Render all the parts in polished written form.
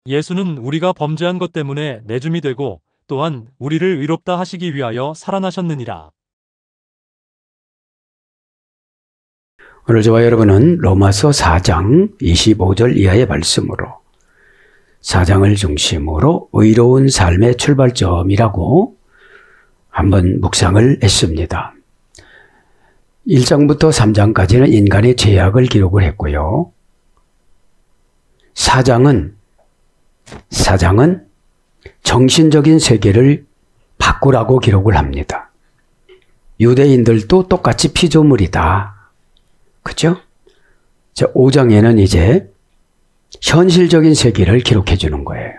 예수는 우리가 범죄한 것 때문에 내줌이 되고 또한 우리를 의롭다 하시기 위하여 살아나셨느니라. 오늘 저와 여러분은 로마서 4장 25절 이하의 말씀으로 4장을 중심으로 의로운 삶의 출발점이라고 한번 묵상을 했습니다. 1장부터 3장까지는 인간의 죄악을 기록을 했고요. 4장은 정신적인 세계를 바꾸라고 기록을 합니다. 유대인들도 똑같이 피조물이다. 그죠? 5장에는 이제 현실적인 세계를 기록해 주는 거예요.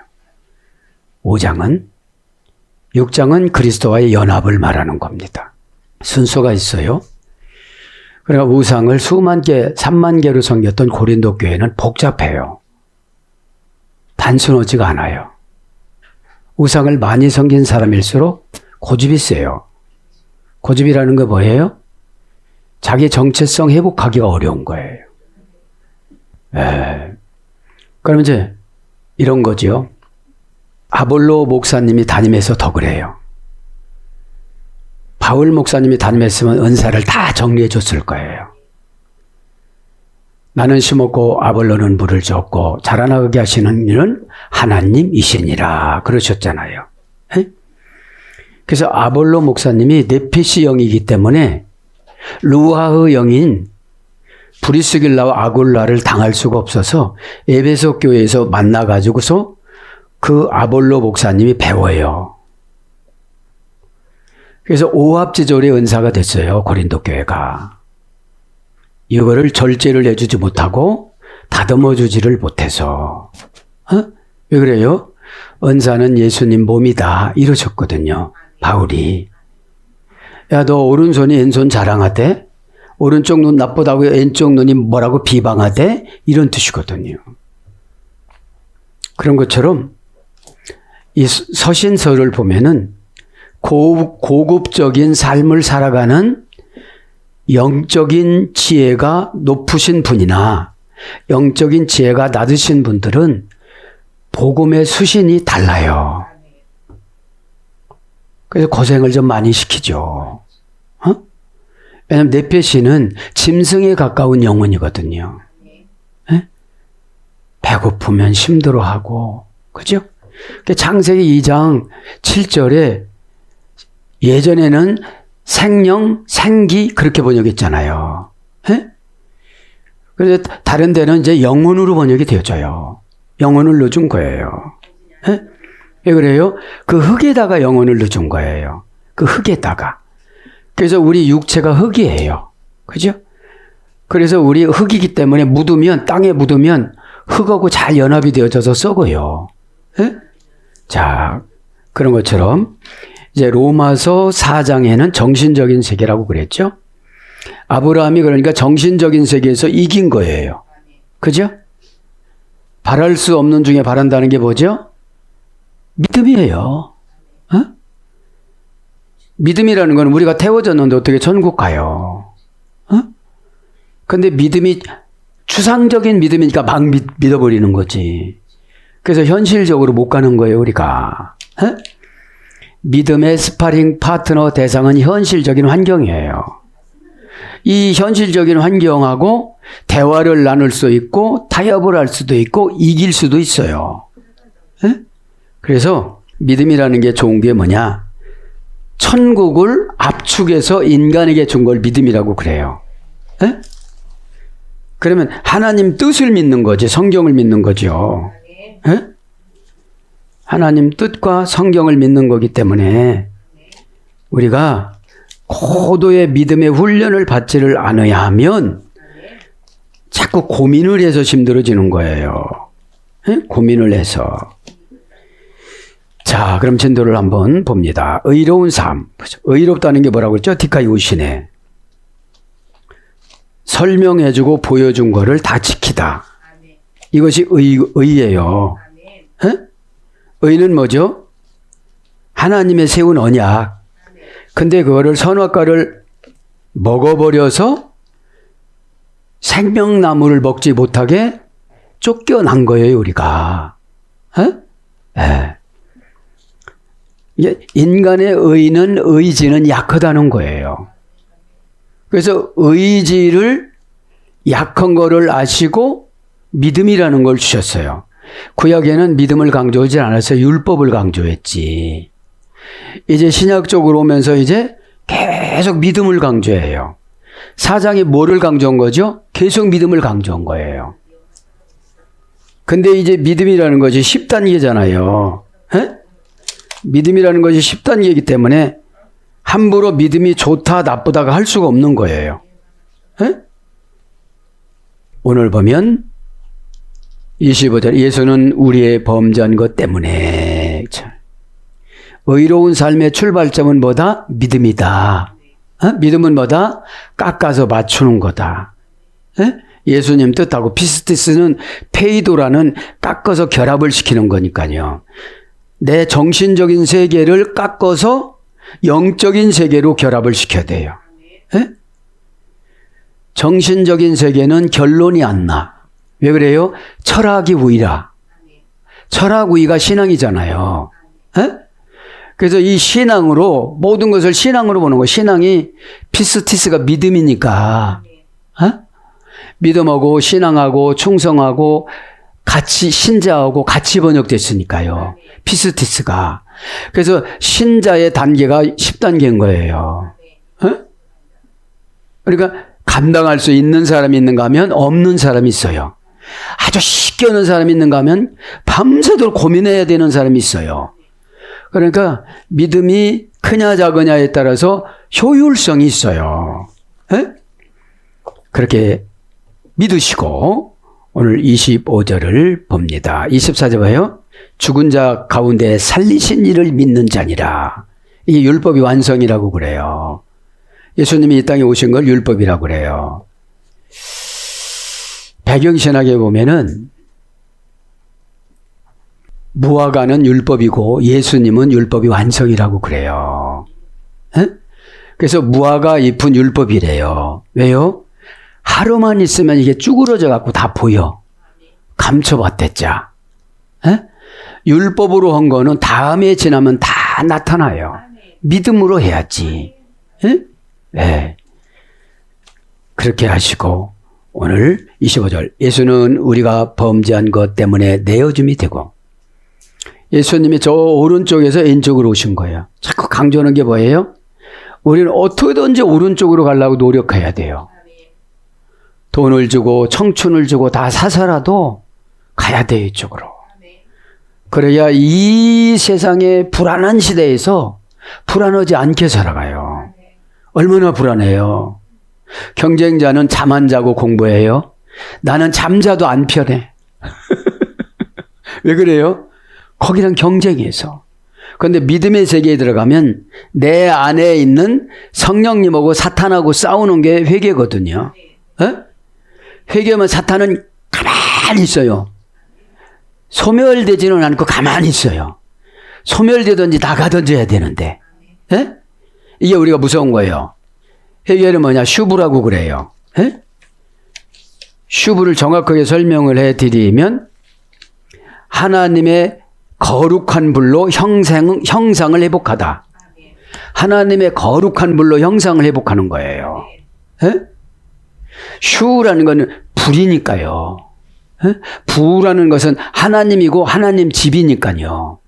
6장은 그리스도와의 연합을 말하는 겁니다. 순서가 있어요. 그러니까 우상을 수만 개, 3만 개로 섬겼던 고린도 교회는 복잡해요. 단순하지가 않아요. 우상을 많이 섬긴 사람일수록 고집이 세요. 고집이라는 거 뭐예요? 자기 정체성 회복하기가 어려운 거예요. 그럼 이제 이런 거죠. 아볼로 목사님이 담임해서 더 그래요. 바울 목사님이 담임했으면 은사를 다 정리해 줬을 거예요. 나는 심었고 아볼로는 물을 줬고 자라나게 하시는 일은 하나님이시니라 그러셨잖아요. 그래서 아볼로 목사님이 네피시 영이기 때문에 루아흐 영인 브리스길라와 아굴라를 당할 수가 없어서 에베소 교회에서 만나가지고서 그 아볼로 목사님이 배워요. 그래서 오합지졸의 은사가 됐어요. 고린도 교회가. 이거를 절제를 해주지 못하고 다듬어 주지를 못해서. 왜 그래요? 은사는 예수님 몸이다 이러셨거든요. 바울이. 야, 너 오른손이 왼손 자랑하대? 오른쪽 눈 나쁘다고 왼쪽 눈이 뭐라고 비방하대? 이런 뜻이거든요. 그런 것처럼 이 서신서를 보면은 고급적인 삶을 살아가는 영적인 지혜가 높으신 분이나 영적인 지혜가 낮으신 분들은 복음의 수신이 달라요. 그래서 고생을 좀 많이 시키죠. 왜냐하면 네페시는 짐승에 가까운 영혼이거든요. 배고프면 힘들어하고, 그죠? 창세기 2장 7절에 예전에는 생령, 생기 그렇게 번역했잖아요. 그래서 다른 데는 이제 영혼으로 번역이 되어져요. 영혼을 넣어준 거예요. 왜 그래요? 그 흙에다가 영혼을 넣어준 거예요. 그 흙에다가. 그래서 우리 육체가 흙이에요. 그죠? 그래서 우리 흙이기 때문에 땅에 묻으면 흙하고 잘 연합이 되어져서 썩어요. 자, 그런 것처럼 이제 로마서 4장에는 정신적인 세계라고 그랬죠? 아브라함이 그러니까 정신적인 세계에서 이긴 거예요. 그죠? 바랄 수 없는 중에 바란다는 게 뭐죠? 믿음이에요. 믿음이라는 건 우리가 태워졌는데 어떻게 천국 가요? 근데 믿음이 추상적인 믿음이니까 막 믿어버리는 거지. 그래서 현실적으로 못 가는 거예요, 우리가. 믿음의 스파링 파트너 대상은 현실적인 환경이에요. 이 현실적인 환경하고 대화를 나눌 수 있고 타협을 할 수도 있고 이길 수도 있어요. 그래서 믿음이라는 게 좋은 게 뭐냐? 천국을 압축해서 인간에게 준 걸 믿음이라고 그래요. 그러면 하나님 뜻을 믿는 거지 성경을 믿는 거죠. 하나님 뜻과 성경을 믿는 거기 때문에 우리가 고도의 믿음의 훈련을 받지를 않아야 하면 자꾸 고민을 해서 힘들어지는 거예요. 고민을 해서. 자, 그럼 진도를 한번 봅니다. 의로운 삶. 의롭다는 게 뭐라고 했죠? 디카이오시네. 설명해주고 보여준 거를 다 지키다. 이것이 의예요. 의는 뭐죠? 하나님의 세운 언약. 근데 그거를 선악과를 먹어버려서 생명나무를 먹지 못하게 쫓겨난 거예요, 우리가. 예. 이게 인간의 의지는 약하다는 거예요. 그래서 의지를 약한 거를 아시고 믿음이라는 걸 주셨어요. 구약에는 믿음을 강조하지 않았어요. 율법을 강조했지. 이제 신약적으로 오면서 이제 계속 믿음을 강조해요. 사장이 뭐를 강조한 거죠? 계속 믿음을 강조한 거예요. 근데 이제 믿음이라는 것이 10단계잖아요. 믿음이라는 것이 10단계이기 때문에 함부로 믿음이 좋다 나쁘다가 할 수가 없는 거예요. 오늘 보면 25절 예수는 우리의 범죄한 것 때문에 의로운 삶의 출발점은 뭐다? 믿음이다. 믿음은 뭐다? 깎아서 맞추는 거다. 예수님 뜻하고 피스티스는 페이도라는 깎아서 결합을 시키는 거니까요. 내 정신적인 세계를 깎아서 영적인 세계로 결합을 시켜야 돼요. 정신적인 세계는 결론이 안 나. 왜 그래요? 철학이 우위라. 철학 우위가 신앙이잖아요. 그래서 이 신앙으로 모든 것을 신앙으로 보는 거예요. 신앙이 피스티스가 믿음이니까. 믿음하고 신앙하고 충성하고 같이 신자하고 같이 번역됐으니까요. 피스티스가. 그래서 신자의 단계가 10단계인 거예요. 그러니까 감당할 수 있는 사람이 있는가 하면 없는 사람이 있어요. 아주 쉽게 오는 사람이 있는가 하면 밤새도록 고민해야 되는 사람이 있어요. 그러니까 믿음이 크냐 작으냐에 따라서 효율성이 있어요. 그렇게 믿으시고 오늘 25절을 봅니다. 24절 봐요. 죽은 자 가운데 살리신 이를 믿는 자니라. 이게 율법이 완성이라고 그래요. 예수님이 이 땅에 오신 걸 율법이라고 그래요. 배경신학에 보면은 무화과는 율법이고 예수님은 율법이 완성이라고 그래요. 그래서 무화과 잎은 율법이래요. 왜요? 하루만 있으면 이게 쭈그러져 갖고 다 보여. 감춰봤댔자. 율법으로 한 거는 다음에 지나면 다 나타나요. 믿음으로 해야지. 네. 그렇게 하시고 오늘 25절 예수는 우리가 범죄한 것 때문에 내어줌이 되고 예수님이 저 오른쪽에서 왼쪽으로 오신 거예요. 자꾸 강조하는 게 뭐예요? 우리는 어떻게든지 오른쪽으로 가려고 노력해야 돼요. 돈을 주고 청춘을 주고 다 사서라도 가야 돼요. 이쪽으로. 그래야 이 세상의 불안한 시대에서 불안하지 않게 살아가요. 얼마나 불안해요. 경쟁자는 잠 안 자고 공부해요. 나는 잠자도 안 편해. 왜 그래요? 거기랑 경쟁해서. 그런데 믿음의 세계에 들어가면 내 안에 있는 성령님하고 사탄하고 싸우는 게 회개거든요. 회개하면 사탄은 가만히 있어요. 소멸되지는 않고 가만히 있어요. 소멸되든지 나가든지 해야 되는데. 이게 우리가 무서운 거예요. 회개는 뭐냐? 슈브라고 그래요. 슈브를 정확하게 설명을 해드리면 하나님의 거룩한 불로 형상을 회복하다. 하나님의 거룩한 불로 형상을 회복하는 거예요. 슈라는 것은 불이니까요. 부라는 것은 하나님이고 하나님 집이니까요.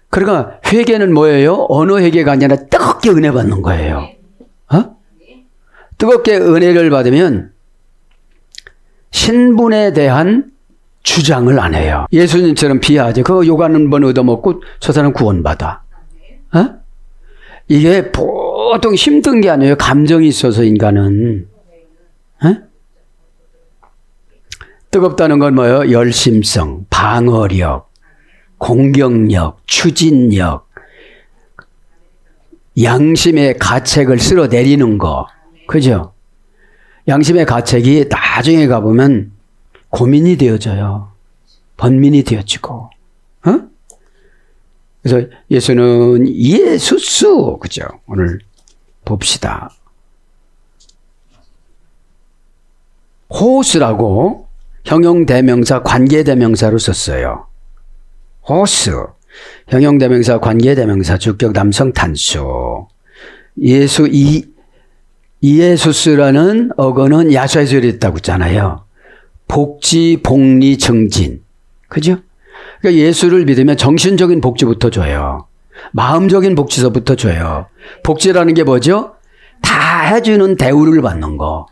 그러니까 회개는 뭐예요? 언어 회개가 아니라 뜨겁게 은혜 받는 거예요. 뜨겁게 은혜를 받으면 신분에 대한 주장을 안 해요. 예수님처럼 비하하지. 그거 욕 한 번 얻어먹고 저 사람 구원받아. 이게 보통 힘든 게 아니에요. 감정이 있어서 인간은. 뜨겁다는 건 뭐예요? 열심성, 방어력, 공격력, 추진력, 양심의 가책을 쓸어내리는 거. 그죠? 양심의 가책이 나중에 가보면 고민이 되어져요. 번민이 되어지고. 그래서 예수는 예수수. 그죠? 오늘 봅시다. 호스라고 형용대명사, 관계대명사로 썼어요. 호수, 형용대명사, 관계대명사, 주격 남성 단수. 이예수스라는 어거는 야수에서 있다고 했잖아요. 복지, 복리, 증진. 그죠? 그러니까 예수를 믿으면 정신적인 복지부터 줘요. 마음적인 복지서부터 줘요. 복지라는 게 뭐죠? 다 해주는 대우를 받는 거.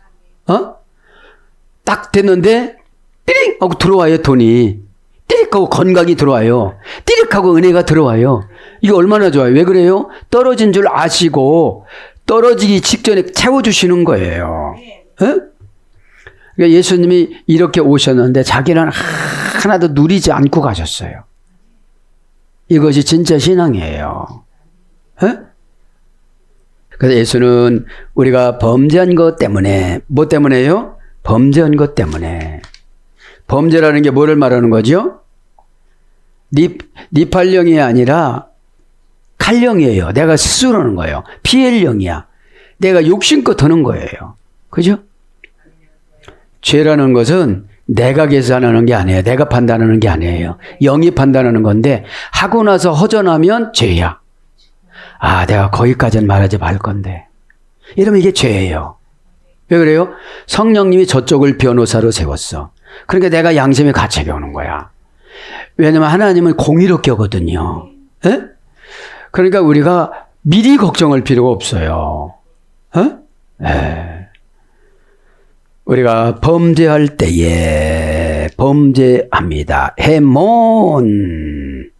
딱 됐는데 띠릭 하고 들어와요. 돈이 띠릭 하고 건강이 들어와요. 띠릭 하고 은혜가 들어와요. 이게 얼마나 좋아요. 왜 그래요? 떨어진 줄 아시고 떨어지기 직전에 채워주시는 거예요. 그러니까 예수님이 이렇게 오셨는데 자기는 하나도 누리지 않고 가셨어요. 이것이 진짜 신앙이에요. 그래서 예수는 우리가 범죄한 것 때문에, 뭐 때문에요? 범죄한 것 때문에. 범죄라는 게 뭐를 말하는 거죠? 니팔령이 아니라 칼령이에요. 내가 스스로 하는 거예요. 피엘령이야. 내가 욕심껏 하는 거예요. 그죠? 죄라는 것은 내가 계산하는 게 아니에요. 내가 판단하는 게 아니에요. 영이 판단하는 건데 하고 나서 허전하면 죄야. 아, 내가 거기까지는 말하지 말 건데. 이러면 이게 죄예요. 왜 그래요? 성령님이 저쪽을 변호사로 세웠어. 그러니까 내가 양심의 가책이 오는 거야. 왜냐면 하나님은 공의롭게 하거든요. 에? 그러니까 우리가 미리 걱정할 필요가 없어요. 우리가 범죄할 때에 범죄합니다. 헤몬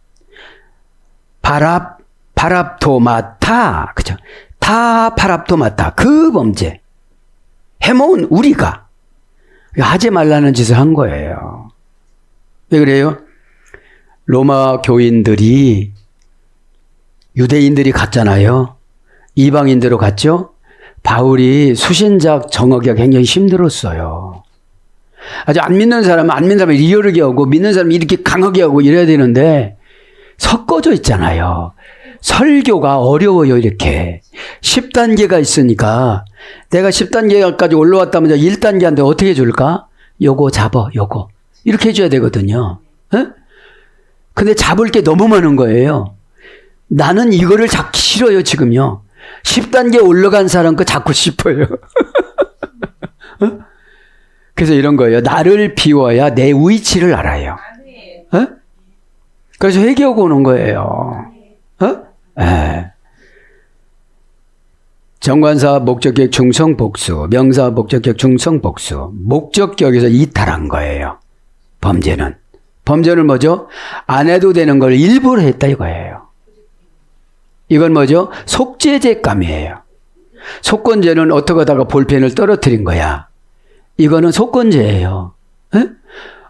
파랍토마타, 그죠? 타 파랍토마타, 그 범죄. 헤몬, 우리가 하지 말라는 짓을 한 거예요. 왜 그래요? 로마 교인들이 유대인들이 갔잖아요. 이방인대로 갔죠. 바울이 수신작 정하기가 굉장히 힘들었어요. 아주 안 믿는 사람은 안 믿는 사람을 리얼하게 하고 믿는 사람은 이렇게 강하게 하고 이래야 되는데 섞어져 있잖아요. 설교가 어려워요. 이렇게 10단계가 있으니까 내가 10단계까지 올라왔다면 1단계한테 어떻게 줄까? 요거 잡아, 요거 이렇게 해줘야 되거든요. 근데 잡을 게 너무 많은 거예요. 나는 이거를 잡기 싫어요. 지금요. 10단계 올라간 사람 거 잡고 싶어요. 그래서 이런 거예요. 나를 비워야 내 위치를 알아요. 그래서 회개하고 오는 거예요. 정관사 목적격 중성 복수, 명사 목적격 중성 복수, 목적격에서 이탈한 거예요. 범죄는. 범죄는 뭐죠? 안 해도 되는 걸 일부러 했다 이거예요. 이건 뭐죠? 속죄죄감이에요. 속건죄는 어떻게 하다가 볼펜을 떨어뜨린 거야. 이거는 속건죄예요.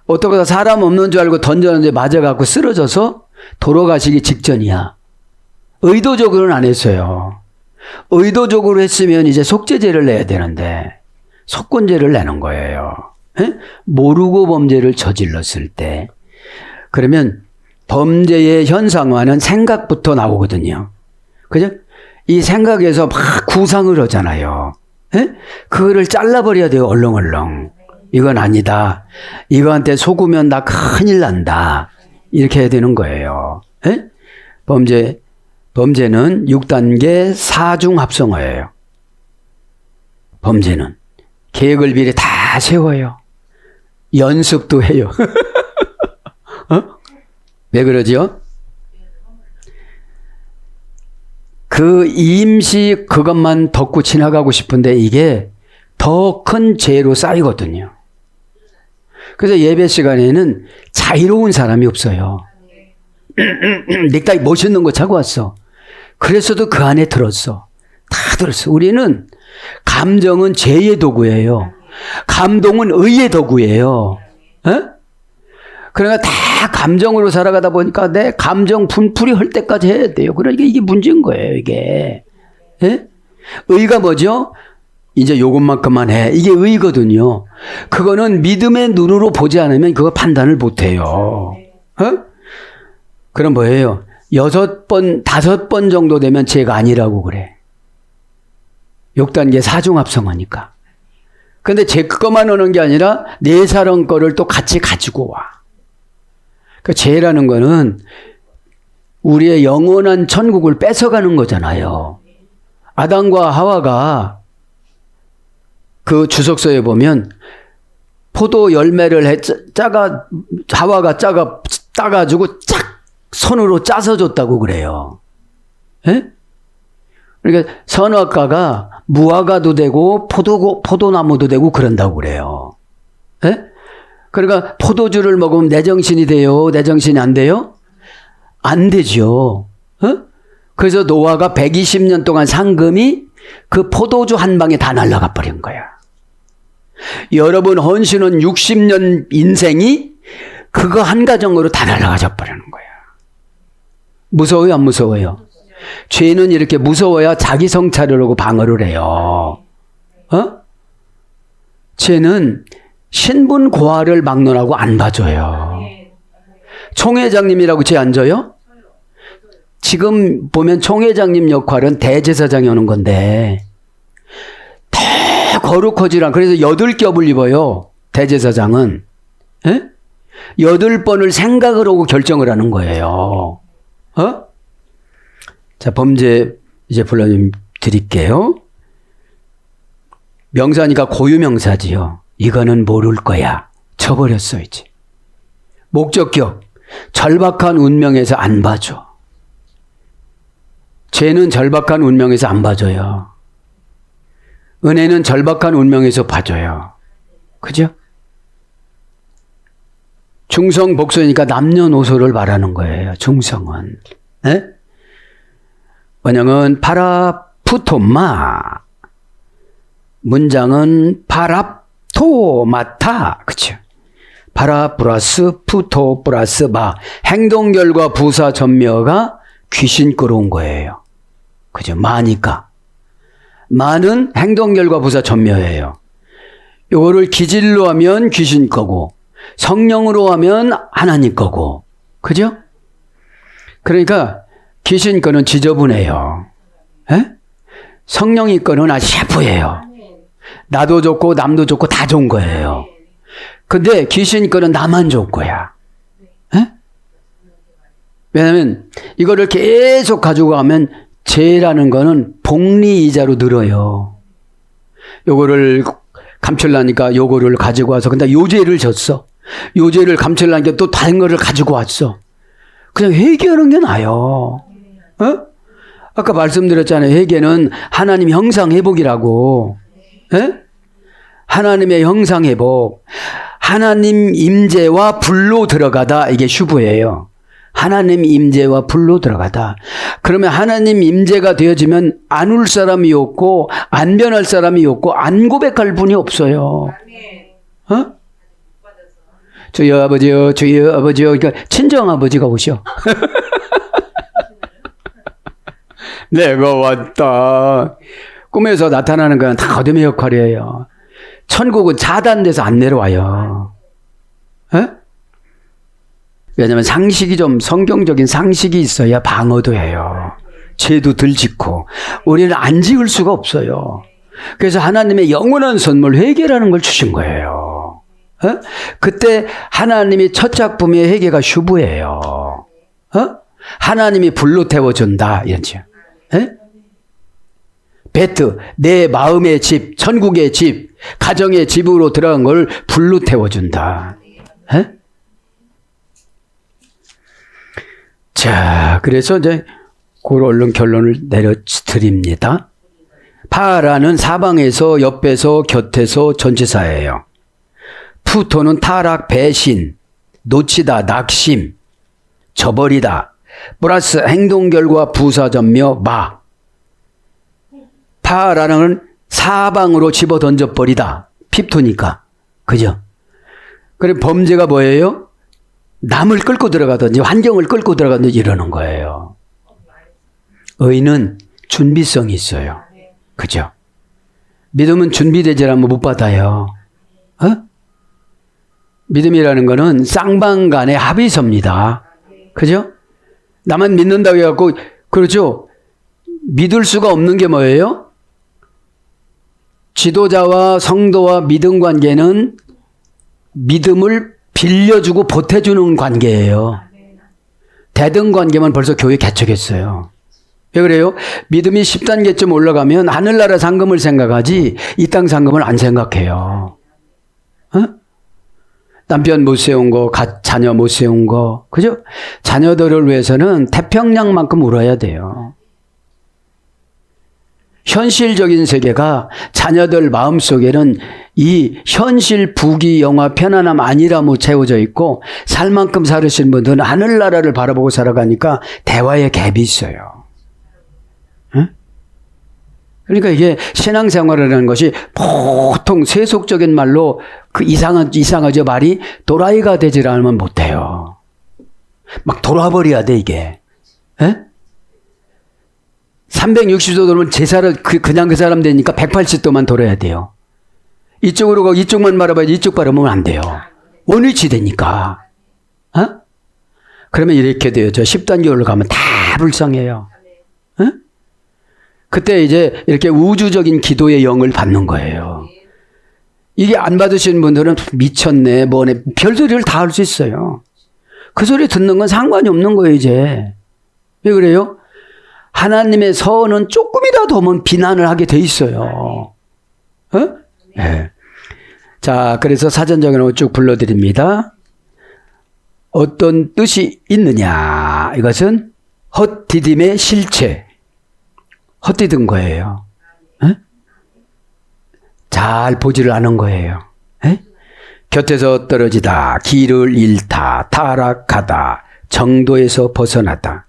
어떻게 하다 사람 없는 줄 알고 던졌는데 맞아갖고 쓰러져서 돌아가시기 직전이야. 의도적으로는 안 했어요. 의도적으로 했으면 이제 속죄죄를 내야 되는데 속건죄를 내는 거예요. 모르고 범죄를 저질렀을 때. 그러면 범죄의 현상화는 생각부터 나오거든요. 그죠? 이 생각에서 막 구상을 하잖아요. 그거를 잘라버려야 돼요. 얼렁얼렁. 이건 아니다. 이거한테 속으면 나 큰일 난다. 이렇게 해야 되는 거예요. 범죄는 6단계 사중 합성어예요. 범죄는 계획을 미리 다 세워요. 연습도 해요. 왜 그러죠? 그 임시 그것만 덮고 지나가고 싶은데 이게 더 큰 죄로 쌓이거든요. 그래서 예배 시간에는 자유로운 사람이 없어요. 넥타이 멋있는 거 차고 왔어. 그래서도 그 안에 들었어. 다 들었어. 우리는 감정은 죄의 도구예요. 감동은 의의 도구예요. 그러니까 다 감정으로 살아가다 보니까 내 감정 분풀이 할 때까지 해야 돼요. 그러니까 이게 문제인 거예요, 이게. 의가 뭐죠? 이제 요것만큼만 해. 이게 의거든요. 그거는 믿음의 눈으로 보지 않으면 그거 판단을 못 해요. 그럼 뭐예요? 6번, 5번 정도 되면 죄가 아니라고 그래. 6단계 사중합성어니까. 근데 제 것만 오는 게 아니라 네 사람 거를 또 같이 가지고 와. 그 죄라는 거는 우리의 영원한 천국을 뺏어가는 거잖아요. 아담과 하와가 그 주석서에 보면 포도 열매를 하와가 따가지고 쫙 손으로 짜서 줬다고 그래요. 예? 그러니까 선악과가 무화과도 되고 포도나무도 되고 그런다고 그래요. 예? 그러니까 포도주를 먹으면 내 정신이 돼요? 내 정신이 안 돼요? 안 되죠. 어? 그래서 노아가 120년 동안 상금이 그 포도주 한 방에 다 날아가 버린 거야. 여러분 헌신은 60년 인생이 그거 한 가정으로 다 날아가 버리는 거야. 무서워요, 안 무서워요? 죄는 이렇게 무서워야 자기 성찰을 방어를 해요. 어? 죄는 신분 고하를 막론하고 안 봐줘요. 총회장님이라고 죄 안 져요? 지금 보면 총회장님 역할은 대제사장이 오는 건데 더 거룩하지라. 그래서 8겹을 입어요. 대제사장은. 에? 8번을 생각을 하고 결정을 하는 거예요. 어? 자, 범죄 이제 불러님 드릴게요. 명사니까 고유명사지요. 이거는 모를 거야. 쳐버렸어 이제. 목적격. 절박한 운명에서 안 봐줘. 죄는 절박한 운명에서 안 봐줘요. 은혜는 절박한 운명에서 봐줘요. 그죠? 중성 복수니까 남녀노소를 말하는 거예요. 중성은. 네? 원형은 파라푸토마. 문장은 파랍토마타. 그쵸? 파라 플러스 푸토 플러스 마. 행동 결과 부사 전묘가 귀신 끌어온 거예요. 그죠? 마니까. 마는 행동 결과 부사 전묘예요. 요거를 기질로 하면 귀신 거고 성령으로 하면 하나님 거고. 그죠? 그러니까 귀신 거는 지저분해요. 에? 성령이 거는 아주 셰프예요. 나도 좋고 남도 좋고 다 좋은 거예요. 근데 귀신 거는 나만 좋은 거야. 에? 왜냐하면 이거를 계속 가지고 가면 죄라는 거는 복리이자로 늘어요. 요거를 감추려니까 요거를 가지고 와서 근데 요 죄를 졌어. 요 죄를 감추려니까 또 다른 거를 가지고 왔어. 그냥 회개하는 게 나아요. 어? 아까 말씀드렸잖아요. 회개는 하나님 형상 회복이라고. 에? 하나님의 형상 회복. 하나님 임재와 불로 들어가다. 이게 슈브예요. 하나님 임재와 불로 들어가다. 그러면 하나님 임재가 되어지면 안 울 사람이 없고 안 변할 사람이 없고 안 고백할 분이 없어요. 어? 주여 아버지요, 주여 아버지요. 그러니까 친정 아버지가 오셔. 내가 왔다. 꿈에서 나타나는 건 다 어둠의 역할이에요. 천국은 차단돼서 안 내려와요. 에? 왜냐하면 상식이 좀 성경적인 상식이 있어야 방어도 해요. 죄도 덜 짓고. 우리는 안 지을 수가 없어요. 그래서 하나님의 영원한 선물 회개라는 걸 주신 거예요. 어? 그때 하나님이 첫 작품의 회개가 슈브예요. 어? 하나님이 불로 태워준다. 이런지. 베트, 내 마음의 집, 천국의 집, 가정의 집으로 들어간 걸 불로 태워준다. 에? 자, 그래서 이제 그걸 얼른 결론을 내려드립니다. 파라는 사방에서, 옆에서, 곁에서 전치사예요. 푸토는 타락, 배신, 놓치다, 낙심, 저버리다. 플러스 행동 결과 부사 전묘 마. 파라는 사방으로 집어 던져버리다. 핍토니까. 그죠? 그래 범죄가 뭐예요? 남을 끌고 들어가든지 환경을 끌고 들어가든지 이러는 거예요. 의는 준비성이 있어요. 그죠? 믿음은 준비되지 않으면 못 받아요. 어? 믿음이라는 거는 쌍방간의 합의서입니다. 그죠? 나만 믿는다고 해갖고, 그렇죠? 믿을 수가 없는 게 뭐예요? 지도자와 성도와 믿음 관계는 믿음을 빌려주고 보태주는 관계예요. 대등 관계만 벌써 교회 개척했어요. 왜 그래요? 믿음이 10단계쯤 올라가면 하늘나라 상금을 생각하지 이 땅 상금을 안 생각해요. 어? 남편 못 세운 거, 자녀 못 세운 거, 그죠? 자녀들을 위해서는 태평양만큼 울어야 돼요. 현실적인 세계가 자녀들 마음속에는 이 현실 부귀 영화 편안함 아니라고 채워져 있고 살 만큼 살으신 분들은 하늘나라를 바라보고 살아가니까 대화의 갭이 있어요. 응? 그러니까 이게 신앙생활이라는 것이 보통 세속적인 말로 그 이상하죠 말이 도라이가 되질 않으면 못해요. 막 돌아버려야 돼 이게. 에? 360도 돌면 그냥 그 사람 되니까 180도만 돌아야 돼요. 이쪽으로 가고 이쪽만 바라봐야지 이쪽 바라보면 안 돼요. 원위치 되니까. 어? 그러면 이렇게 돼요. 저 10단계 올라가면 다 불쌍해요. 어? 그때 이제 이렇게 우주적인 기도의 영을 받는 거예요. 이게 안 받으시는 분들은 미쳤네, 뭐네, 별소리를 다 할 수 있어요. 그 소리 듣는 건 상관이 없는 거예요, 이제. 왜 그래요? 하나님의 선은 조금이라도 오면 비난을 하게 돼 있어요. 어? 네. 자, 그래서 사전적으로 쭉 불러드립니다. 어떤 뜻이 있느냐? 이것은 헛디딤의 실체. 헛디딘 거예요. 어? 잘 보지를 않은 거예요. 에? 곁에서 떨어지다, 길을 잃다, 타락하다, 정도에서 벗어나다.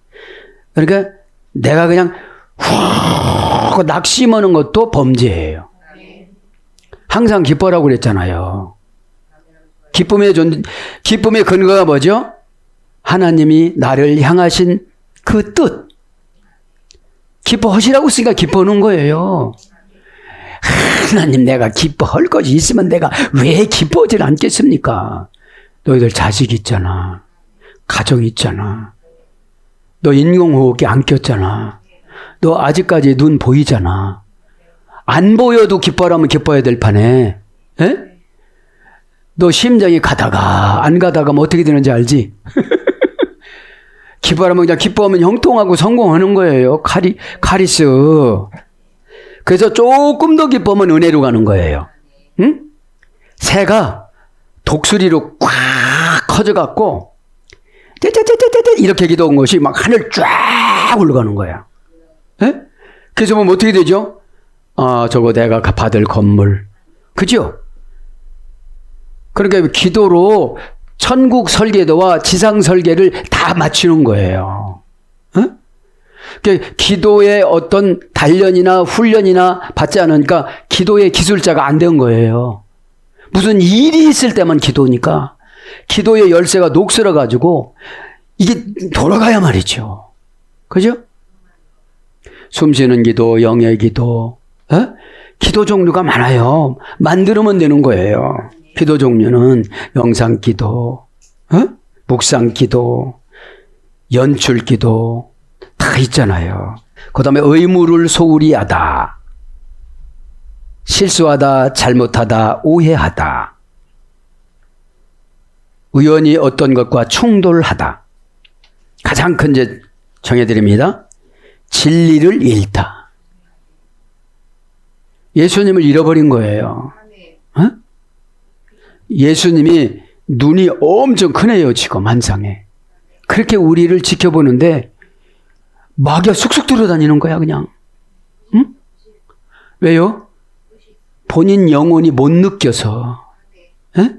그러니까 내가 그냥 후 낙심하는 것도 범죄예요. 항상 기뻐라고 그랬잖아요. 기쁨의 근거가 뭐죠? 하나님이 나를 향하신 그 뜻. 기뻐하시라고 쓰니까 기뻐하는 거예요. 하나님 내가 기뻐할 것이 있으면 내가 왜 기뻐하지 않겠습니까? 너희들 자식 있잖아. 가정 있잖아. 너 인공호흡기 안 꼈잖아. 너 아직까지 눈 보이잖아. 안 보여도 기뻐하면 기뻐해야 될 판에. 에? 너 심장이 가다가 안 가다가 뭐 어떻게 되는지 알지? 기뻐하면 그냥 기뻐하면 형통하고 성공하는 거예요. 카리스. 그래서 조금 더 기뻐하면 은혜로 가는 거예요. 응? 새가 독수리로 꽉 커져갖고 이렇게 기도한 것이 막 하늘 쫙 올라가는 거야. 에? 그래서 보면 어떻게 되죠? 아, 저거 내가 받을 건물. 그죠? 그러니까 기도로 천국 설계도와 지상 설계를 다 맞추는 거예요. 에? 그러니까 기도의 어떤 단련이나 훈련이나 받지 않으니까 기도의 기술자가 안 된 거예요. 무슨 일이 있을 때만 기도니까 기도의 열쇠가 녹슬어가지고 이게 돌아가야 말이죠. 그죠? 숨쉬는 기도, 영의 기도, 에? 기도 종류가 많아요. 만들면 되는 거예요. 기도 종류는 명상 기도, 묵상 기도, 연출 기도 다 있잖아요. 그 다음에 의무를 소홀히 하다, 실수하다, 잘못하다, 오해하다, 우연히 어떤 것과 충돌하다. 가장 큰 제 정해드립니다. 진리를 잃다. 예수님을 잃어버린 거예요. 어? 예수님이 눈이 엄청 크네요, 지금 한상에. 그렇게 우리를 지켜보는데 마귀가 쑥쑥 들어다니는 거야, 그냥. 응? 왜요? 본인 영혼이 못 느껴서. 에?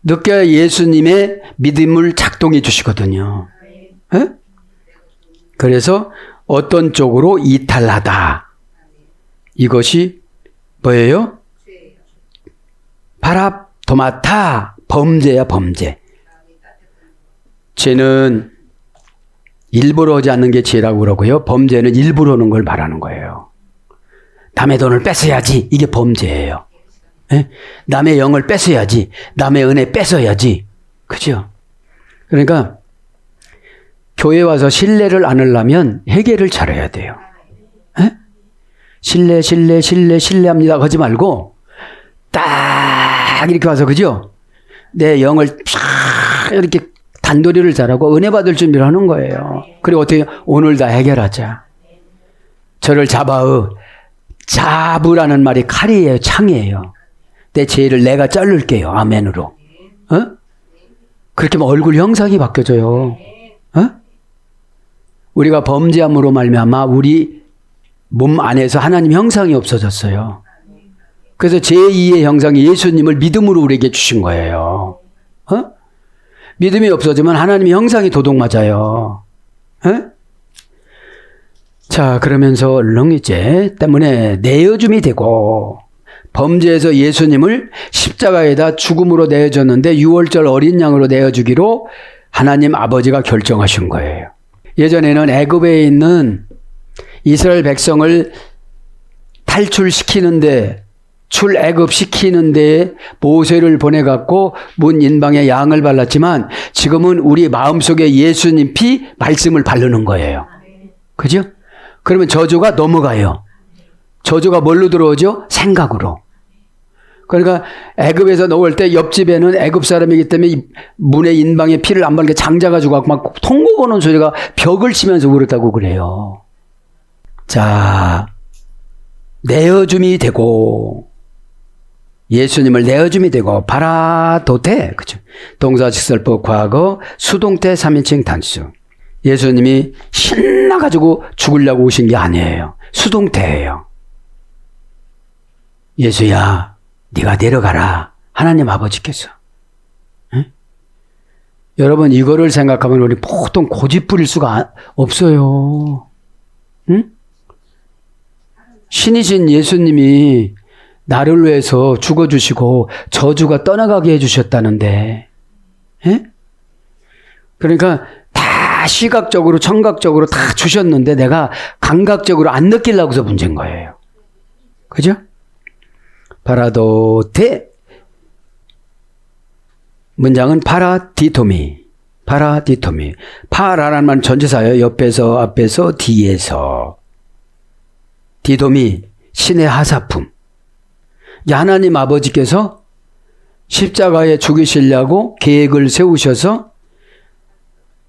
느껴야 예수님의 믿음을 작동해 주시거든요. 에? 그래서 어떤 쪽으로 이탈하다. 이것이 뭐예요? 바랍도마타, 범죄야, 범죄. 죄는 일부러 하지 않는 게 죄라고 그러고요. 범죄는 일부러 하는 걸 말하는 거예요. 남의 돈을 뺏어야지. 이게 범죄예요. 에? 남의 영을 뺏어야지. 남의 은혜 뺏어야지. 그죠? 그러니까 교회 와서 신뢰를 안으려면 회개를 잘해야 돼요. 에? 신뢰합니다. 하지 말고 딱 이렇게 와서 그죠? 내 영을 쫙 이렇게 단도리를 잘하고 은혜 받을 준비를 하는 거예요. 그리고 어떻게 오늘 다 해결하자. 저를 잡으라는 말이 칼이에요. 창이에요. 내 죄를 내가 자를게요. 아멘으로. 어? 그렇게 하면 얼굴 형상이 바뀌어져요. 어? 우리가 범죄함으로 말미암아 우리 몸 안에서 하나님 형상이 없어졌어요. 그래서 제2의 형상이 예수님을 믿음으로 우리에게 주신 거예요. 어? 믿음이 없어지면 하나님의 형상이 도둑맞아요. 어? 자, 그러면서 얼른 이제 때문에 내어줌이 되고 범죄에서 예수님을 십자가에다 죽음으로 내어줬는데 6월절 어린 양으로 내어주기로 하나님 아버지가 결정하신 거예요. 예전에는 애굽에 있는 이스라엘 백성을 탈출시키는데 출애굽시키는데 모세를 보내갖고 문 인방에 양을 발랐지만 지금은 우리 마음속에 예수님 피 말씀을 바르는 거예요. 그죠? 그러면 저주가 넘어가요. 저주가 뭘로 들어오죠? 생각으로. 그러니까 애굽에서 나올 때 옆집에는 애굽 사람이기 때문에 문에 인방에 피를 안 바르게 장자가지고 막 통곡 오는 소리가 벽을 치면서 울었다고 그래요. 자, 내어줌이 되고 예수님을 내어줌이 되고 파라도테, 그죠? 동사직설법 과거 수동태 3인칭 단수. 예수님이 신나가지고 죽으려고 오신 게 아니에요. 수동태예요. 예수야, 네가 내려가라. 하나님 아버지께서. 응? 여러분 이거를 생각하면 우리 보통 고집 부릴 수가 없어요. 응? 신이신 예수님이 나를 위해서 죽어주시고 저주가 떠나가게 해주셨다는데, 예? 그러니까 다 시각적으로 청각적으로 다 주셨는데 내가 감각적으로 안 느끼려고 해서 문제인 거예요. 그죠? 파라도테 문장은 파라디토미. 파라라는 말은 전치사예요. 옆에서, 앞에서, 뒤에서. 디도미, 신의 하사품. 하나님 아버지께서 십자가에 죽이시려고 계획을 세우셔서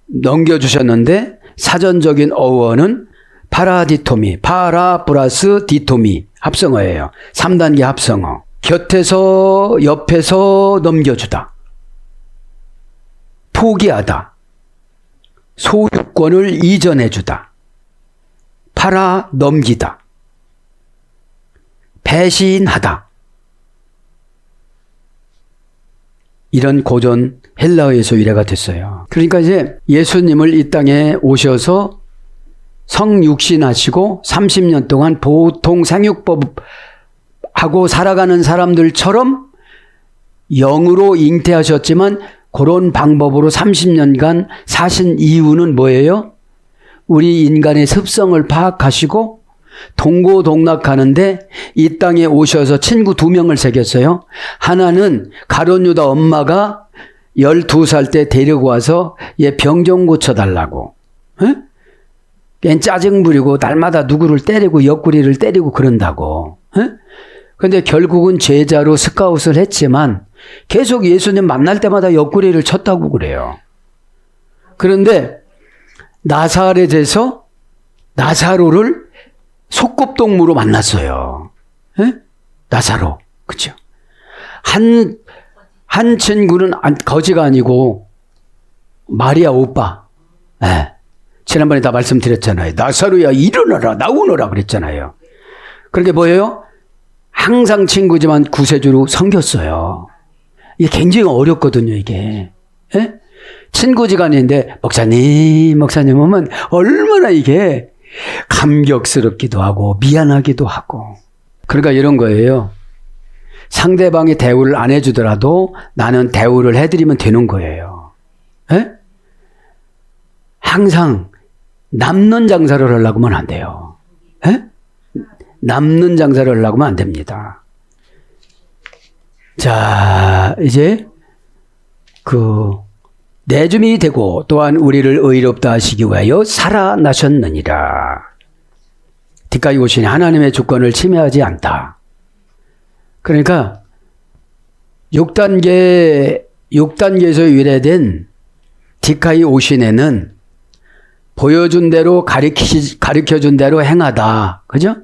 넘겨주셨는데 사전적인 어원은 파라디토미, 파라 플러스 디토미 합성어예요. 3단계 합성어. 곁에서 옆에서 넘겨주다. 포기하다. 소유권을 이전해주다. 팔아 넘기다. 배신하다. 이런 고전 헬라어에서 유래가 됐어요. 그러니까 이제 예수님을 이 땅에 오셔서 성육신하시고 30년 동안 보통 생육법하고 살아가는 사람들처럼 영으로 잉태하셨지만 그런 방법으로 30년간 사신 이유는 뭐예요? 우리 인간의 습성을 파악하시고 동고동락하는데 이 땅에 오셔서 친구 2명을 새겼어요. 하나는 가룟 유다 엄마가 12살 때 데리고 와서 얘 병 좀 고쳐달라고. 얜 짜증 부리고 날마다 누구를 때리고 옆구리를 때리고 그런다고. 근데 결국은 제자로 스카웃을 했지만 계속 예수님 만날 때마다 옆구리를 쳤다고 그래요. 그런데 나사렛에서 나사로를 소꿉동무로 만났어요. 나사로. 그죠? 한 친구는 거지가 아니고 마리아 오빠. 네. 지난번에 다 말씀드렸잖아요. 나사로야 일어나라 나오너라 그랬잖아요. 그러게 뭐예요? 항상 친구지만 구세주로 섬겼어요. 이게 굉장히 어렵거든요, 이게. 예? 친구지간인데 목사님 오면 얼마나 이게 감격스럽기도 하고 미안하기도 하고. 그러니까 이런 거예요. 상대방이 대우를 안 해주더라도 나는 대우를 해드리면 되는 거예요. 예? 항상 남는 장사를 하려고 하면 안 돼요. 예? 남는 장사를 하려고 하면 안 됩니다. 자, 이제 내줌이 되고 또한 우리를 의롭다 하시기 위하여 살아나셨느니라. 뒷가이 오시네. 하나님의 주권을 침해하지 않다. 그러니까 6단계에서 유래된 뒷가이 오신에는 보여준 대로 가르쳐준 대로 행하다. 그죠?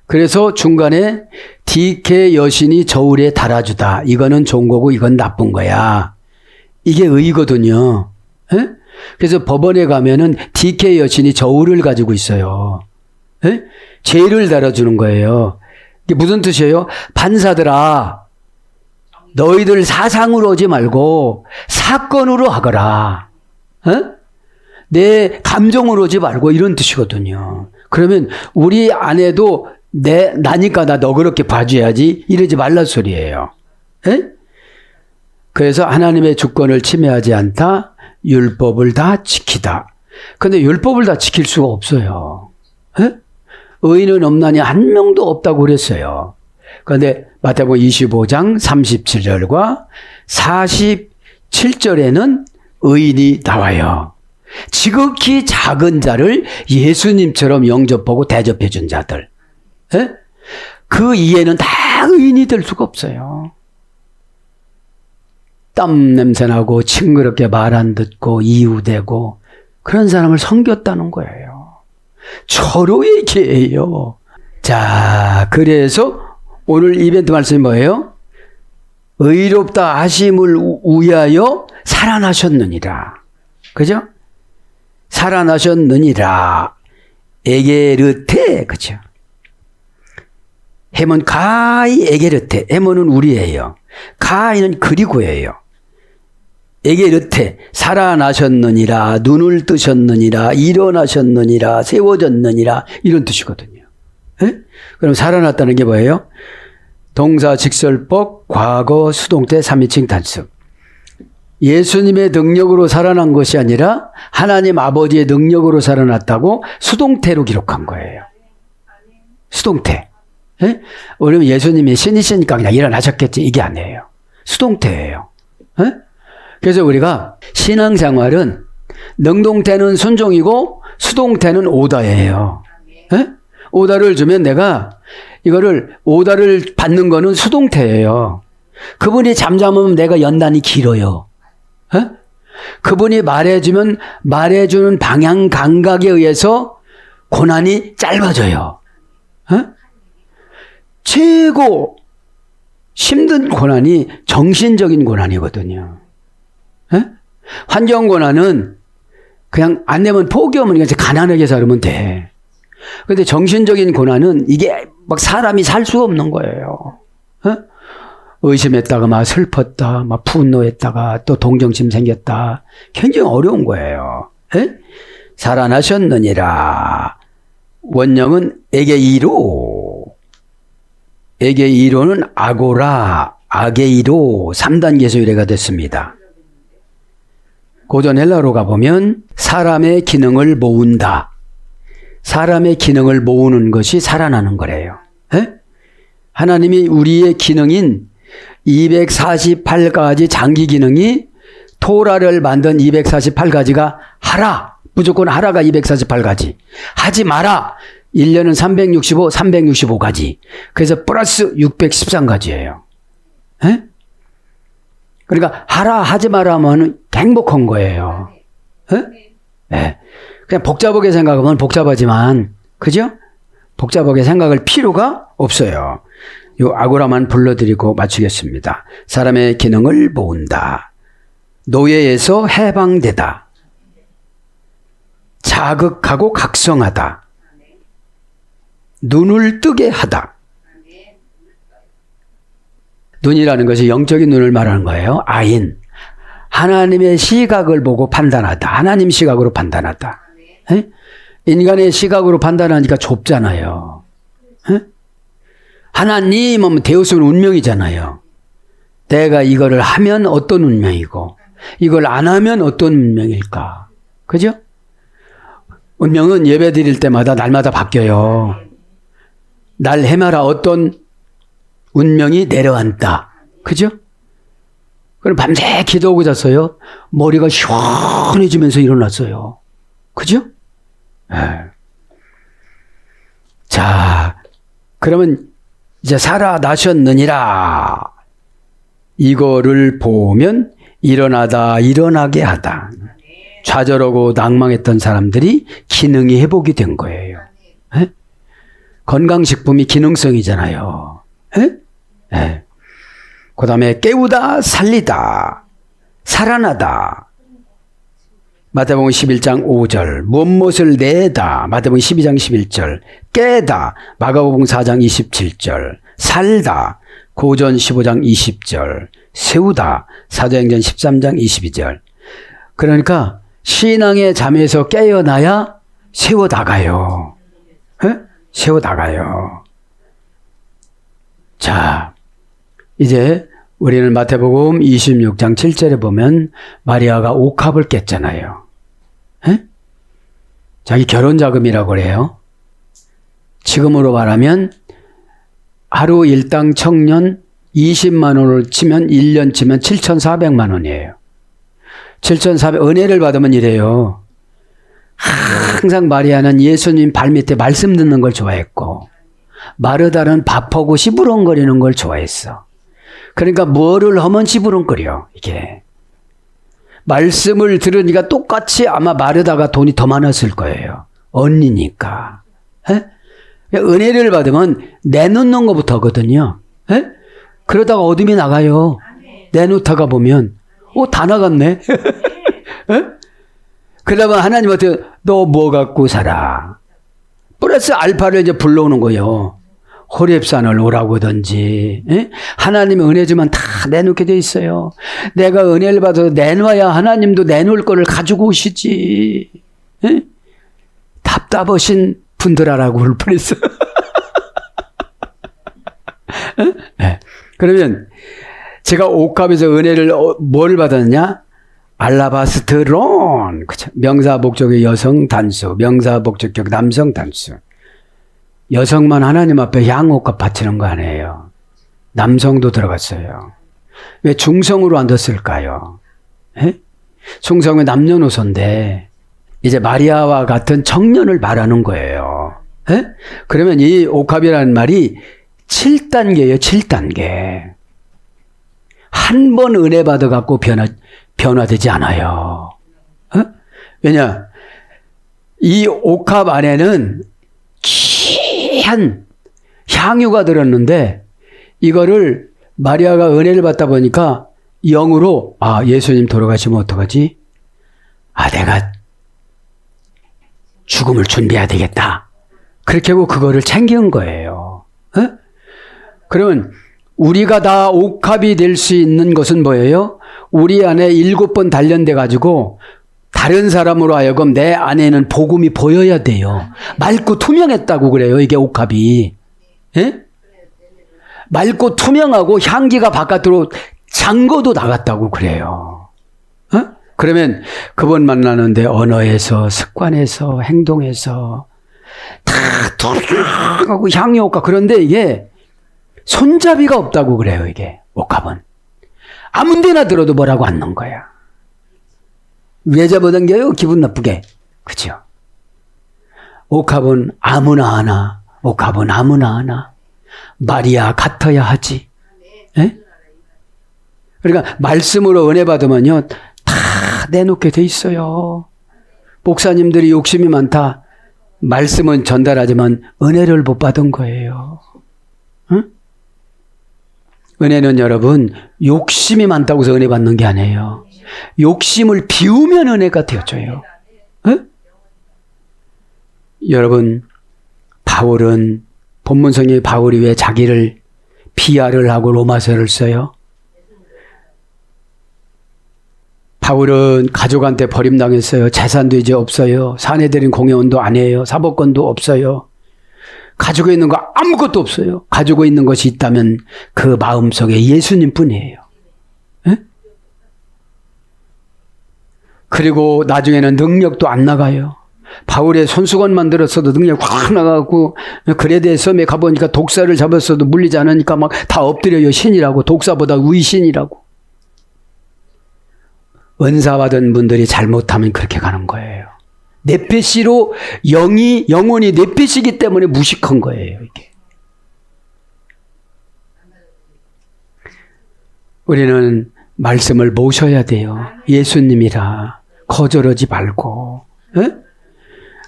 그래서 중간에 디케 여신이 저울에 달아주다. 이거는 좋은 거고 이건 나쁜 거야. 이게 의거든요. 에? 그래서 법원에 가면은 디케 여신이 저울을 가지고 있어요. 에? 죄를 달아주는 거예요. 이게 무슨 뜻이에요? 판사들아, 너희들 사상으로 오지 말고 사건으로 하거라. 에? 내 감정으로 오지 말고 이런 뜻이거든요. 그러면 우리 아내도 나니까 나 너그럽게 봐줘야지 이러지 말란 소리예요. 에? 그래서 하나님의 주권을 침해하지 않다. 율법을 다 지키다. 근데 율법을 다 지킬 수가 없어요. 에? 의인은 없나니 한 명도 없다고 그랬어요. 그런데 마태복음 25장 37절과 47절에는 의인이 나와요. 지극히 작은 자를 예수님처럼 영접하고 대접해 준 자들. 에? 그 이해는 다 의인이 될 수가 없어요. 땀 냄새나고 징그럽게 말 안 듣고 이유되고 그런 사람을 섬겼다는 거예요. 절호의 죄예요. 자, 그래서 오늘 이벤트 말씀이 뭐예요? 의롭다 하심을 위하여 살아나셨느니라. 그죠? 살아나셨느니라. 에게르테. 그죠? 헤몬 가이 에게르테. 헤몬은 우리예요. 가이는 그리고예요. 에게르테. 살아나셨느니라. 눈을 뜨셨느니라. 일어나셨느니라. 세워졌느니라. 이런 뜻이거든요. 에? 그럼 살아났다는 게 뭐예요? 동사 직설법 과거 수동태 3인칭 단수. 예수님의 능력으로 살아난 것이 아니라 하나님 아버지의 능력으로 살아났다고 수동태로 기록한 거예요. 수동태. 예? 왜냐면 예수님이 신이시니까 그냥 일어나셨겠지 이게 아니에요. 수동태예요. 예? 그래서 우리가 신앙생활은 능동태는 순종이고 수동태는 오다예요. 예? 오다를 주면 내가 이거를 오다를 받는 거는 수동태예요. 그분이 잠잠하면 내가 연단이 길어요. 에? 그분이 말해주면 말해주는 방향 감각에 의해서 고난이 짧아져요. 에? 최고 힘든 고난이 정신적인 고난이거든요. 에? 환경 고난은 그냥 안 되면 포기하면 그냥 가난하게 살면 돼. 근데 정신적인 고난은 이게 막 사람이 살 수 없는 거예요. 에? 의심했다가 막 슬펐다, 막 분노했다가 또 동정심 생겼다. 굉장히 어려운 거예요. 에? 살아나셨느니라. 원형은 에게이로. 에게이로는 아고라, 아게이로 3단계에서 유래가 됐습니다. 고전 헬라로 가보면 사람의 기능을 모은다. 사람의 기능을 모으는 것이 살아나는 거래요. 에? 하나님이 우리의 기능인 248가지 장기 기능이 토라를 만든 248가지가 하라. 무조건 하라가 248가지. 하지 마라. 1년은 365, 365가지. 그래서 플러스 613가지예요. 에? 그러니까 하라 하지 마라 하면 행복한 거예요. 에? 네. 그냥 복잡하게 생각하면 복잡하지만 그죠? 복잡하게 생각할 필요가 없어요. 요 아고라만 불러드리고 마치겠습니다. 사람의 기능을 모은다. 노예에서 해방되다. 자극하고 각성하다. 눈을 뜨게 하다. 눈이라는 것이 영적인 눈을 말하는 거예요. 아인. 하나님의 시각을 보고 판단하다. 하나님 시각으로 판단하다. 에? 인간의 시각으로 판단하니까 좁잖아요. 에? 하나님 하면 되었으면 운명이잖아요. 내가 이거를 하면 어떤 운명이고 이걸 안 하면 어떤 운명일까. 그죠? 운명은 예배 드릴 때마다 날마다 바뀌어요. 날 해마다 어떤 운명이 내려앉다. 그죠? 그럼 밤새 기도하고 잤어요. 머리가 시원해지면서 일어났어요. 그죠? 네. 자, 그러면 이제 살아나셨느니라. 이거를 보면 일어나게 하다. 좌절하고 낭망했던 사람들이 기능이 회복이 된 거예요. 에? 건강식품이 기능성이잖아요. 에? 에. 그 다음에 깨우다, 살리다, 살아나다. 마태복음 11장 5절, 무엇을 내다. 마태복음 12장 11절, 깨다. 마가복음 4장 27절, 살다. 고전 15장 20절, 세우다. 사도행전 13장 22절. 그러니까 신앙의 잠에서 깨어나야 세워나가요. 에? 세워나가요. 자, 이제 우리는 마태복음 26장 7절에 보면 마리아가 옥합을 깼잖아요. 에? 자기 결혼 자금이라고 그래요. 지금으로 말하면 하루 일당 청년 20만 원을 치면 1년 치면 7,400만 원이에요. 7,400 은혜를 받으면 이래요. 항상 마리아는 예수님 발밑에 말씀 듣는 걸 좋아했고 마르다는 밥하고 시부렁거리는 걸 좋아했어. 그러니까 뭐를 하면 시부렁거려. 이게 말씀을 들으니까 똑같이 아마 마르다가 돈이 더 많았을 거예요. 언니니까. 에? 은혜를 받으면 내놓는 것부터 하거든요. 에? 그러다가 어둠이 나가요. 내놓다가 보면 다 나갔네. 에? 그러면 하나님한테 너 뭐 갖고 살아? 플러스 알파를 이제 불러오는 거예요. 호렙산을 오라고 하든지. 에? 하나님의 은혜 주면 다 내놓게 돼 있어요. 내가 은혜를 받아서 내놔야 하나님도 내놓을 거를 가지고 오시지. 에? 답답하신 분들하라고 볼 뻔했어. 네. 그러면 제가 옥합에서 은혜를 뭘 받았냐? 알라바스트론. 그쵸? 명사 목적의 여성 단수, 명사 목적격 남성 단수. 여성만 하나님 앞에 향옥합 바치는 거 아니에요. 남성도 들어갔어요. 왜 중성으로 안 뒀을까요? 에? 중성은 남녀노소인데 이제 마리아와 같은 청년을 말하는 거예요. 에? 그러면 이 옥합이라는 말이 7단계예요. 7단계. 한 번 은혜 받아갖고 변화되지 않아요. 어? 왜냐? 이 옥합 안에는 귀한 향유가 들었는데 이거를 마리아가 은혜를 받다 보니까 영으로 예수님 돌아가시면 어떡하지? 내가 죽음을 준비해야 되겠다. 그렇게 하고 그거를 챙긴 거예요. 어? 그러면 우리가 다 옥합이 될 수 있는 것은 뭐예요? 우리 안에 7번 단련돼 가지고 다른 사람으로 하여금 내 안에는 복음이 보여야 돼요. 맑고 투명했다고 그래요. 이게 옥합이. 예? 맑고 투명하고 향기가 바깥으로 장거도 나갔다고 그래요. 어? 그러면 그분 만나는데 언어에서 습관에서 행동에서 다 투명하고 향이 옥합. 그런데 이게 손잡이가 없다고 그래요. 이게 옥합은. 아무 데나 들어도 뭐라고 안 넣은 거야. 왜 잡아당겨요? 기분 나쁘게. 그죠? 옥합은 아무나 하나. 옥합은 아무나 하나. 마리아 같아야 하지. 에? 그러니까 말씀으로 은혜 받으면요. 다 내놓게 돼 있어요. 목사님들이 욕심이 많다. 말씀은 전달하지만 은혜를 못 받은 거예요. 응? 은혜는 여러분 욕심이 많다고 해서 은혜 받는 게 아니에요. 욕심을 비우면 은혜가 되어져요. 응? 여러분 바울은 본문성의 바울이 왜 자기를 비하를 하고 로마서를 써요? 바울은 가족한테 버림당했어요. 재산도 이제 없어요. 사내들인 공회원도 안 해요. 사법권도 없어요. 가지고 있는 거 아무것도 없어요. 가지고 있는 것이 있다면 그 마음속에 예수님 뿐이에요. 에? 그리고 나중에는 능력도 안 나가요. 바울의 손수건만 들었어도 능력 확 나가고 그레데 섬에 가보니까 독사를 잡았어도 물리지 않으니까 막 다 엎드려요. 신이라고. 독사보다 위신이라고. 은사 받은 분들이 잘못하면 그렇게 가는 거예요. 네페시로 영혼이 네페시기 때문에 무식한 거예요. 이게. 우리는 말씀을 모셔야 돼요. 예수님이라 거절하지 말고. 예?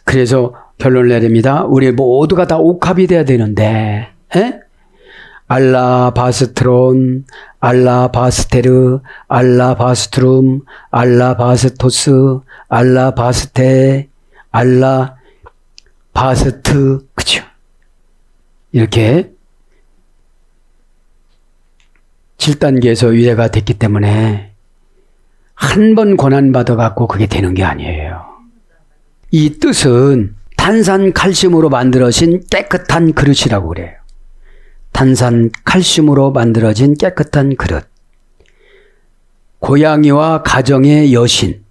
그래서 결론을 내립니다. 우리 모두가 다 옥합이 돼야 되는데, 예? 알라 바스트론, 알라 바스테르, 알라 바스트룸, 알라 바스토스, 알라 바스테, 알라 바스트, 그죠? 이렇게 7단계에서 유예가 됐기 때문에 한 번 고난받아갖고 그게 되는 게 아니에요. 이 뜻은 탄산 칼슘으로 만들어진 깨끗한 그릇이라고 그래요. 탄산 칼슘으로 만들어진 깨끗한 그릇. 고양이와 가정의 여신.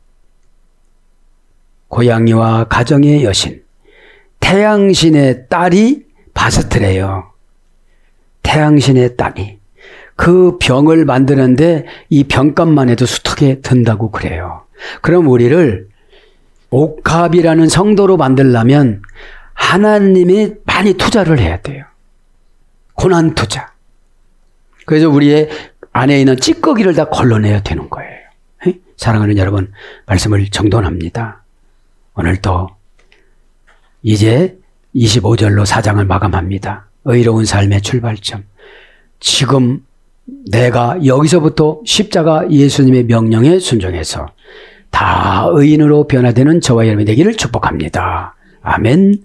고양이와 가정의 여신. 태양신의 딸이 바스트래요. 태양신의 딸이. 그 병을 만드는데 이 병값만 해도 수특에 든다고 그래요. 그럼 우리를 옥합이라는 성도로 만들려면 하나님이 많이 투자를 해야 돼요. 고난 투자. 그래서 우리의 안에 있는 찌꺼기를 다 걸러내야 되는 거예요. 사랑하는 여러분, 말씀을 정돈합니다. 오늘도 이제 25절로 4장을 마감합니다. 의로운 삶의 출발점. 지금 내가 여기서부터 십자가 예수님의 명령에 순종해서 다 의인으로 변화되는 저와 여러분이 되기를 축복합니다. 아멘.